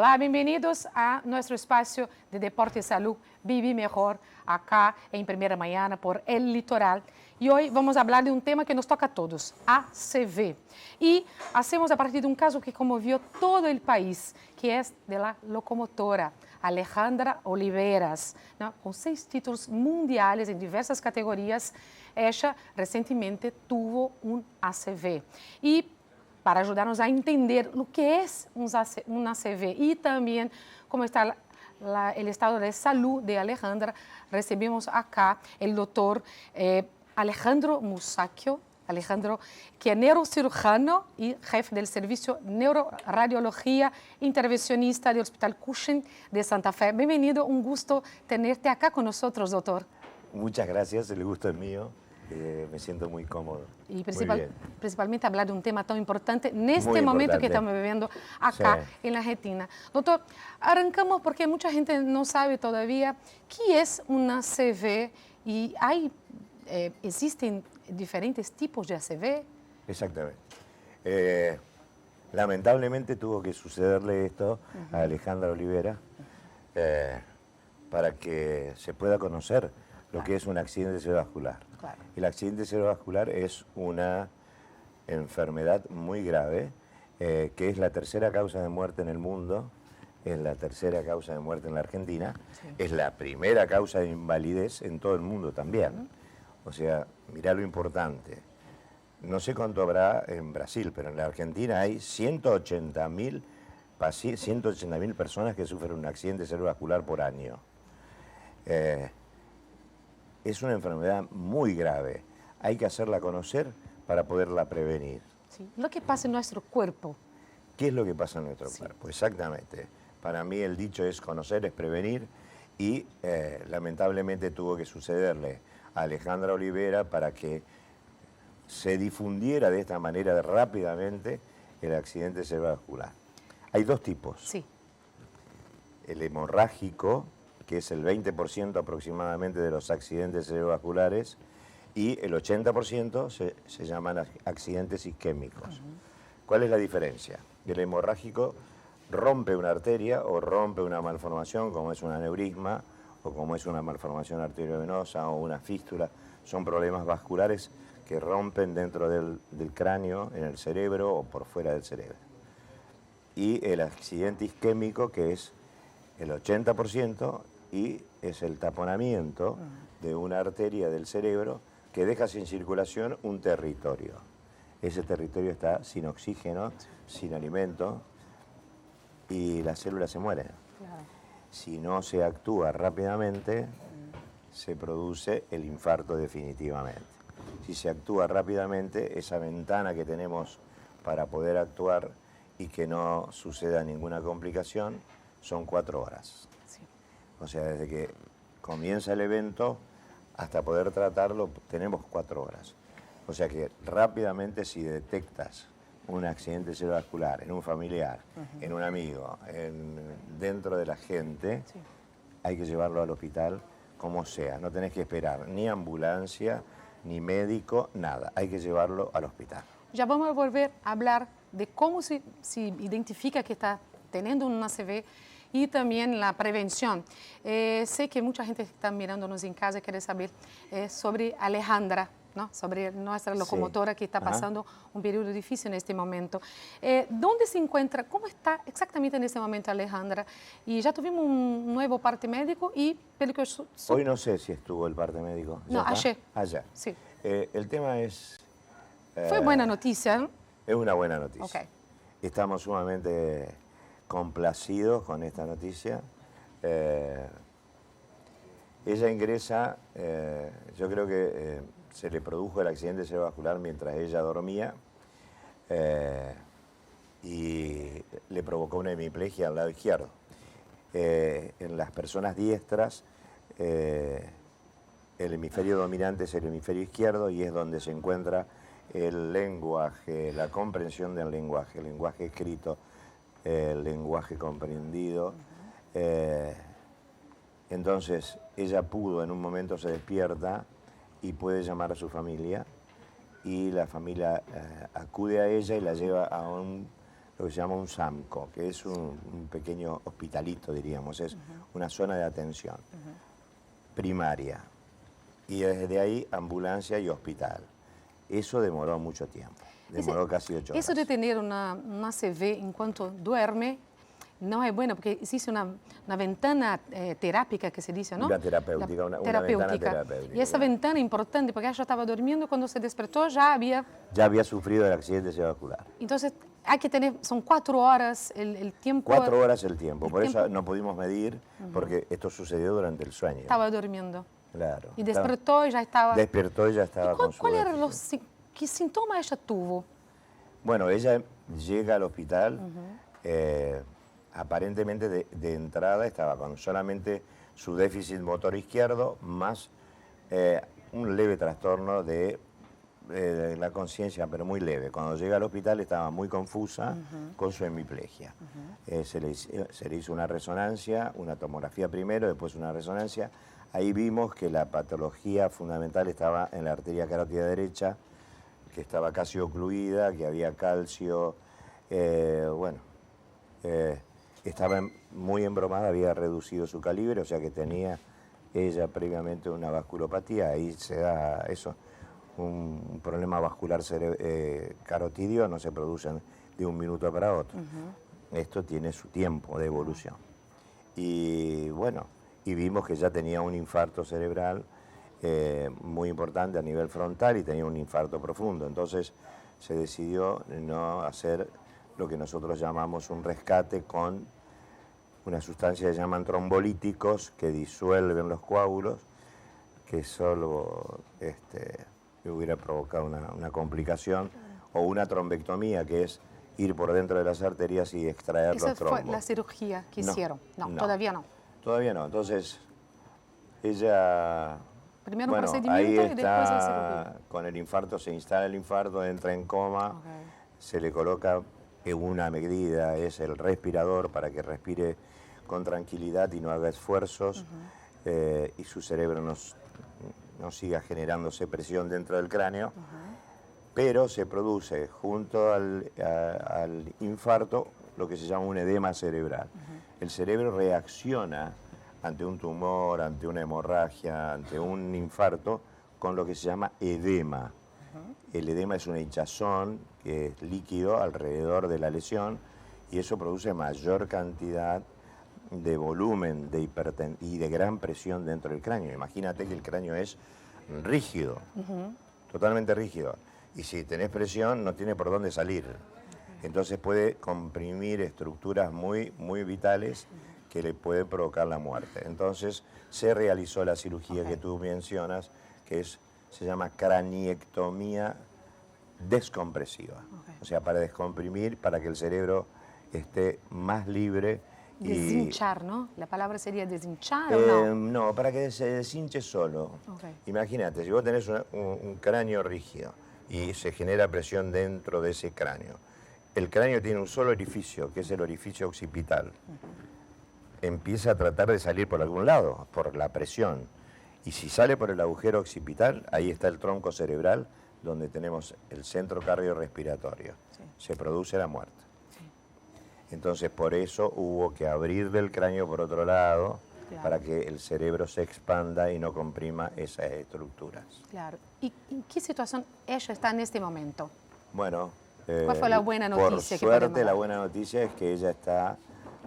Olá, bem-vindos a nosso espaço de Deporte e Salud, Vive Mejor, acá em Primeira Manhã por El Litoral. E hoje vamos falar de um tema que nos toca a todos, ACV. E hacemos a partir de um caso que comoviu todo o país, que é da locomotora Alejandra Oliveras, ¿no? Com 6 títulos mundiais em diversas categorias. Ella recentemente tuvo um ACV. E para ajudar-nos a entender o que é um ACV e também como está o estado de saúde de Alejandra, recebemos acá o doutor Alejandro Musacchio. Alejandro, que é neurocirurgião e jefe do serviço Neuroradiologia Intervencionista do Hospital Cushing de Santa Fe. Bem-vindo, um gusto tenerte acá con nosotros, doutor. Muchas gracias, el gusto es mío. Me siento muy cómodo. Y principalmente hablar de un tema tan importante en este momento que estamos viviendo acá en la Argentina. Doctor, arrancamos porque mucha gente no sabe todavía qué es una ACV y existen diferentes tipos de ACV. Exactamente. Lamentablemente tuvo que sucederle esto a Alejandra Olivera para que se pueda conocer lo que es un accidente cerebrovascular. Claro. El accidente cerebrovascular es una enfermedad muy grave, que es la tercera causa de muerte en el mundo, es la tercera causa de muerte en la Argentina, es la primera causa de invalidez en todo el mundo también. O sea, mirá lo importante. No sé cuánto habrá en Brasil, pero en la Argentina hay 180.000 personas que sufren un accidente cerebrovascular por año. Es una enfermedad muy grave. Hay que hacerla conocer para poderla prevenir. Sí. Lo que pasa en nuestro cuerpo. ¿Qué es lo que pasa en nuestro cuerpo? Exactamente. Para mí el dicho es conocer, es prevenir, y lamentablemente tuvo que sucederle a Alejandra Olivera para que se difundiera de esta manera rápidamente el accidente cerebrovascular. Hay dos tipos. Sí. El hemorrágico, que es el 20% aproximadamente de los accidentes cerebrovasculares, y el 80% se llaman accidentes isquémicos. ¿Cuál es la diferencia? El hemorrágico rompe una arteria o rompe una malformación, como es un aneurisma, o como es una malformación arteriovenosa o una fístula. Son problemas vasculares que rompen dentro del cráneo, en el cerebro o por fuera del cerebro. Y el accidente isquémico, que es el 80%, y es el taponamiento de una arteria del cerebro que deja sin circulación un territorio. Ese territorio está sin oxígeno, sin alimento, y las células se mueren. Claro. Si no se actúa rápidamente, se produce el infarto definitivamente. Si se actúa rápidamente, esa ventana que tenemos para poder actuar y que no suceda ninguna complicación son 4 horas. O sea, desde que comienza el evento hasta poder tratarlo tenemos 4 horas. O sea que rápidamente, si detectas un accidente cerebrovascular en un familiar, en un amigo, dentro de la gente, hay que llevarlo al hospital como sea. No tenés que esperar ni ambulancia, ni médico, nada. Hay que llevarlo al hospital. Ya vamos a volver a hablar de cómo se identifica que está teniendo un ACV y también la prevención. Sé que mucha gente está mirándonos en casa y quiere saber sobre Alejandra, ¿no? Sobre nuestra locomotora que está pasando un periodo difícil en este momento. ¿Dónde se encuentra? ¿Cómo está exactamente en este momento Alejandra? Y ya tuvimos un nuevo parte médico y... Hoy no sé si estuvo el parte médico. No, ayer. Ayer. Sí. El tema es... Fue buena noticia, ¿no? Es una buena noticia. Okay. Estamos sumamente complacidos con esta noticia. Ella ingresa, yo creo que se le produjo el accidente cerebrovascular mientras ella dormía y le provocó una hemiplegia al lado izquierdo. En las personas diestras, el hemisferio dominante es el hemisferio izquierdo y es donde se encuentra el lenguaje, la comprensión del lenguaje, el lenguaje escrito, el lenguaje comprendido. Entonces, ella pudo, en un momento se despierta y puede llamar a su familia, y la familia acude a ella y la lleva a un lo que se llama un SAMCO, que es un pequeño hospitalito, diríamos, es una zona de atención primaria. Y desde ahí ambulancia y hospital. Eso demoró mucho tiempo, demoró casi 8 horas. Eso de tener una ACV en cuanto duerme no es bueno, porque existe una ventana terápica que se dice, ¿no? Una terapéutica, una ventana terapéutica. Y esa ventana es importante porque ella estaba durmiendo, cuando se despertó ya había... Ya había sufrido el accidente cerebrovascular. Entonces hay que tener, son 4 horas el tiempo. 4 horas el tiempo, por eso no pudimos medir, porque esto sucedió durante el sueño. Estaba durmiendo. Claro. Y despertó y ya estaba... Despertó y ya estaba con su... ¿Cuál era qué síntomas ella tuvo? Bueno, ella llega al hospital, aparentemente de entrada estaba con solamente su déficit motor izquierdo, más un leve trastorno de la conciencia, pero muy leve. Cuando llega al hospital estaba muy confusa con su hemiplegia. Se le hizo una resonancia, una tomografía primero, después una resonancia. Ahí vimos que la patología fundamental estaba en la arteria carótida derecha, que estaba casi ocluida, que había calcio, estaba muy embromada, había reducido su calibre, o sea que tenía ella previamente una vasculopatía, ahí se da eso, un problema vascular carotidio no se produce de un minuto para otro. Esto tiene su tiempo de evolución. Y bueno, y vimos que ya tenía un infarto cerebral muy importante a nivel frontal y tenía un infarto profundo. Entonces se decidió no hacer lo que nosotros llamamos un rescate con una sustancia que llaman trombolíticos que disuelven los coágulos, que solo hubiera provocado una complicación, o una trombectomía, que es ir por dentro de las arterias y extraer los trombos. ¿Esa fue la cirugía que hicieron? No, todavía no. Todavía no. Entonces, ella... Primero un procedimiento ahí y después la cirugía. Con el infarto, se instala el infarto, entra en coma, se le coloca una medida, es el respirador para que respire con tranquilidad y no haga esfuerzos, y su cerebro no siga generándose presión dentro del cráneo, pero se produce junto al infarto lo que se llama un edema cerebral. El cerebro reacciona ante un tumor, ante una hemorragia, ante un infarto, con lo que se llama edema. El edema es una hinchazón que es líquido alrededor de la lesión y eso produce mayor cantidad de volumen y de gran presión dentro del cráneo. Imagínate que el cráneo es rígido, totalmente rígido. Y si tenés presión no tiene por dónde salir. Entonces puede comprimir estructuras muy, muy vitales que le pueden provocar la muerte. Entonces se realizó la cirugía que tú mencionas, que se llama craniectomía descompresiva. O sea, para descomprimir, para que el cerebro esté más libre. Deshinchar, ¿no? La palabra sería deshinchar, ¿o no? No, para que se deshinche solo. Imagínate, si vos tenés un cráneo rígido y se genera presión dentro de ese cráneo, el cráneo tiene un solo orificio, que es el orificio occipital. Empieza a tratar de salir por algún lado, por la presión. Y si sale por el agujero occipital, ahí está el tronco cerebral, donde tenemos el centro cardiorrespiratorio. Se produce la muerte. Entonces, por eso hubo que abrir del cráneo por otro lado, para que el cerebro se expanda y no comprima esas estructuras. Claro. ¿Y en qué situación ella está en este momento? Bueno, ¿cuál fue la buena noticia que podemos dar? Por suerte, la buena noticia es que ella está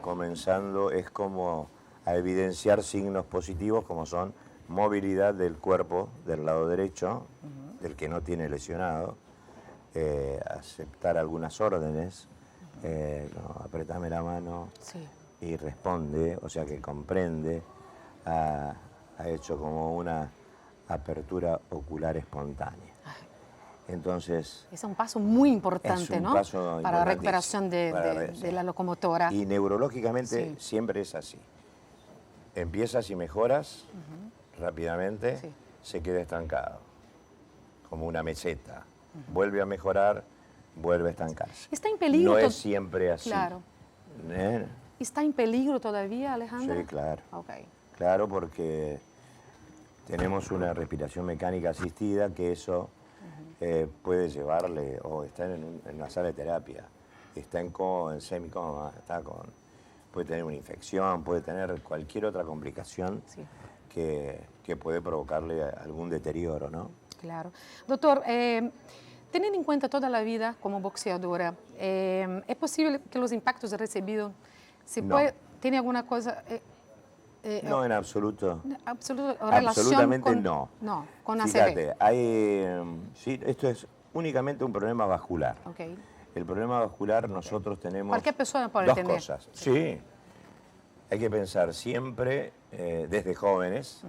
comenzando, es como a evidenciar signos positivos, como son movilidad del cuerpo del lado derecho, del que no tiene lesionado, aceptar algunas órdenes, apretame la mano y responde, o sea que comprende, ha hecho como una apertura ocular espontánea. Entonces, es un paso muy importante, ¿no? Paso para la recuperación de la locomotora. Y neurológicamente siempre es así. Empiezas y mejoras rápidamente, se queda estancado, como una meseta. Vuelve a mejorar, vuelve a estancarse. ¿Está en peligro? No es siempre así. Claro. ¿Está en peligro todavía, Alejandro? Sí, claro. Claro, porque tenemos una respiración mecánica asistida que eso puede llevarle, o está en una sala de terapia, está en semicoma, puede tener una infección, puede tener cualquier otra complicación Sí. que puede provocarle algún deterioro, ¿no? Claro. Doctor, teniendo en cuenta toda la vida como boxeadora, ¿es posible que los impactos recibidos No. tiene alguna cosa, No, en absoluto. relación Absolutamente con, no. No, con ACV? Fíjate, hay, sí, esto es únicamente un problema vascular. Ok. El problema vascular nosotros tenemos Cualquier persona puede dos tener. cosas. Sí, hay que pensar siempre desde jóvenes.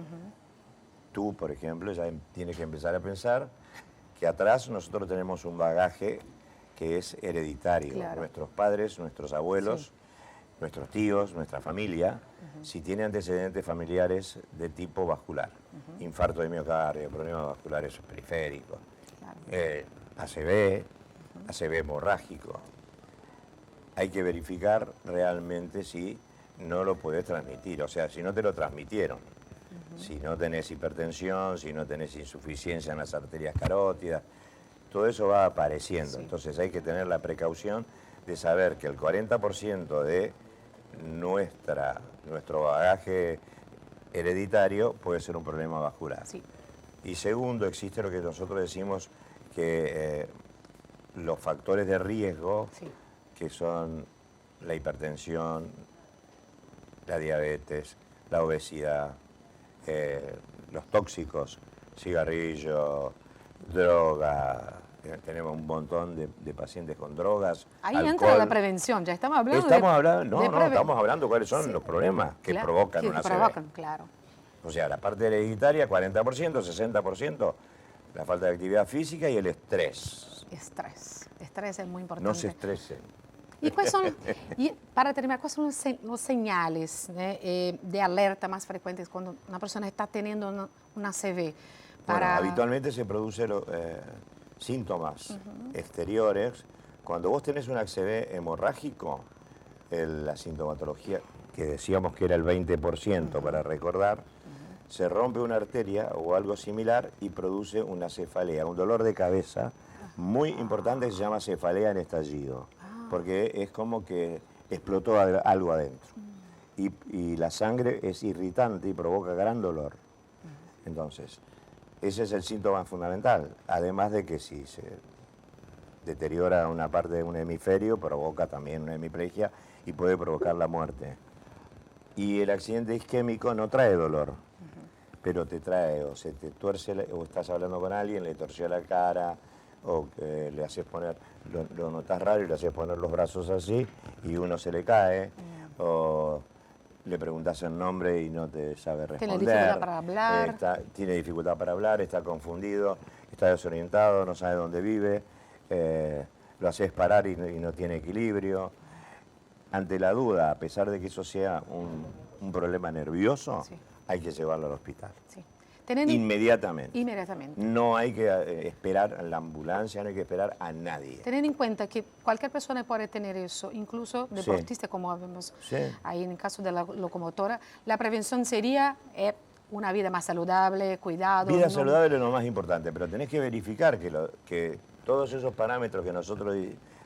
Tú, por ejemplo, ya tienes que empezar a pensar que atrás nosotros tenemos un bagaje que es hereditario. Claro. Nuestros padres, nuestros abuelos, Sí. nuestros tíos, nuestra familia, si tiene antecedentes familiares de tipo vascular, infarto de miocardio, problemas vasculares periféricos, Claro. ACV, ACV hemorrágico. Hay que verificar realmente si no lo puedes transmitir, o sea, si no te lo transmitieron. Si no tenés hipertensión, si no tenés insuficiencia en las arterias carótidas, todo eso va apareciendo. Sí. Entonces hay que tener la precaución de saber que el 40% de nuestro bagaje hereditario puede ser un problema vascular. Sí. Y segundo, existe lo que nosotros decimos que los factores de riesgo, Sí. que son la hipertensión, la diabetes, la obesidad, los tóxicos, cigarrillo, droga, tenemos un montón de pacientes con drogas. Ahí alcohol. entra la prevención, ya estamos hablando Estamos hablando, de no, preven- estamos hablando cuáles son Sí. los problemas que Claro, provocan que una ACV. provocan, claro. O sea, la parte hereditaria, 40%, 60%, la falta de actividad física y el estrés. Estrés. Estrés es muy importante. No se estresen. ¿Y cuáles son, y para terminar, cuáles son los señales de alerta más frecuentes cuando una persona está teniendo una ACV? Bueno, habitualmente se producen síntomas exteriores. Cuando vos tenés un ACV hemorrágico, la sintomatología, que decíamos que era el 20% para recordar, se rompe una arteria o algo similar y produce una cefalea, un dolor de cabeza muy importante que se llama cefalea en estallido, porque es como que explotó algo adentro. Y la sangre es irritante y provoca gran dolor. Entonces, ese es el síntoma fundamental, además de que si se deteriora una parte de un hemisferio, provoca también una hemiplegia y puede provocar la muerte. Y el accidente isquémico no trae dolor, pero te trae, o se te tuerce, o estás hablando con alguien, le torció la cara, o que le haces poner, lo notas raro y le haces poner los brazos así, y uno se le cae, o le preguntas el nombre y no te sabe responder. Tiene dificultad para hablar. Tiene dificultad para hablar, está confundido, está desorientado, no sabe dónde vive, lo haces parar y no tiene equilibrio. Ante la duda, a pesar de que eso sea un problema nervioso, Sí. hay que llevarlo al hospital. Sí. Inmediatamente. Inmediatamente. No hay que esperar a la ambulancia, no hay que esperar a nadie. Teniendo en cuenta que cualquier persona puede tener eso, incluso deportistas, como vemos ahí en el caso de la locomotora, la prevención sería una vida más saludable, cuidado. Vida saludable es lo más importante, pero tenés que verificar que todos esos parámetros que nosotros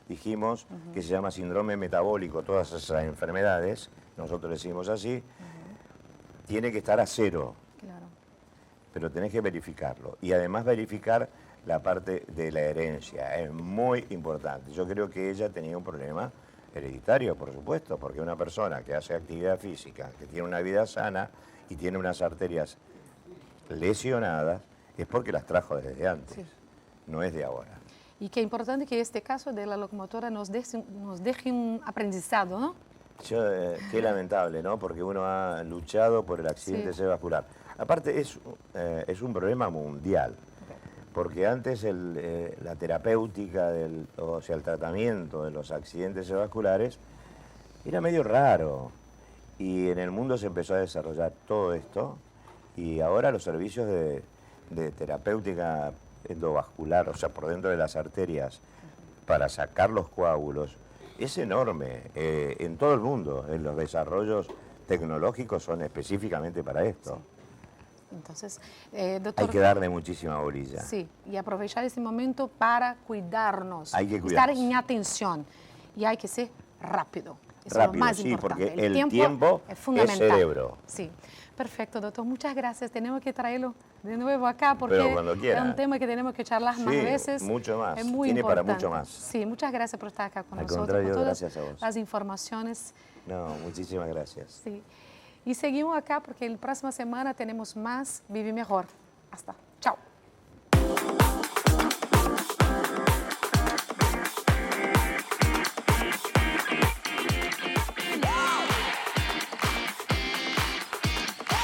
dijimos, que se llama síndrome metabólico, todas esas enfermedades, nosotros decimos así, tiene que estar a cero. Claro. Pero tenés que verificarlo. Y además verificar la parte de la herencia, es muy importante. Yo creo que ella tenía un problema hereditario, por supuesto, porque una persona que hace actividad física, que tiene una vida sana y tiene unas arterias lesionadas, es porque las trajo desde antes, Sí. no es de ahora. Y qué importante que este caso de la locomotora nos deje un aprendizado, ¿no? Qué lamentable, ¿no? Porque uno ha luchado por el accidente cerebrovascular. Aparte, es un problema mundial, porque antes la terapéutica, o sea, el tratamiento de los accidentes cerebrovasculares era medio raro. Y en el mundo se empezó a desarrollar todo esto, y ahora los servicios de terapéutica endovascular, o sea, por dentro de las arterias, para sacar los coágulos, es enorme en todo el mundo. Los desarrollos tecnológicos son específicamente para esto. Sí. Entonces, doctor, hay que darle muchísima bolilla. Sí, y aprovechar ese momento para cuidarnos. Hay que estar cuidarnos. en atención. y hay que ser rápido. Eso es lo Rápido, más sí, importante. porque el tiempo es fundamental. es cerebro. Sí, perfecto, doctor. Muchas gracias. Tenemos que traerlo de nuevo acá porque Pero cuando es quiera. un tema que tenemos que charlar más Sí, veces. mucho más. Es muy Tiene importante. para mucho más. Sí, muchas gracias por estar acá con Al nosotros. contrario, con todas gracias a vos. las informaciones. No, muchísimas gracias. Sí. Y seguimos acá porque la próxima semana tenemos más Vive Mejor. Hasta. Chao.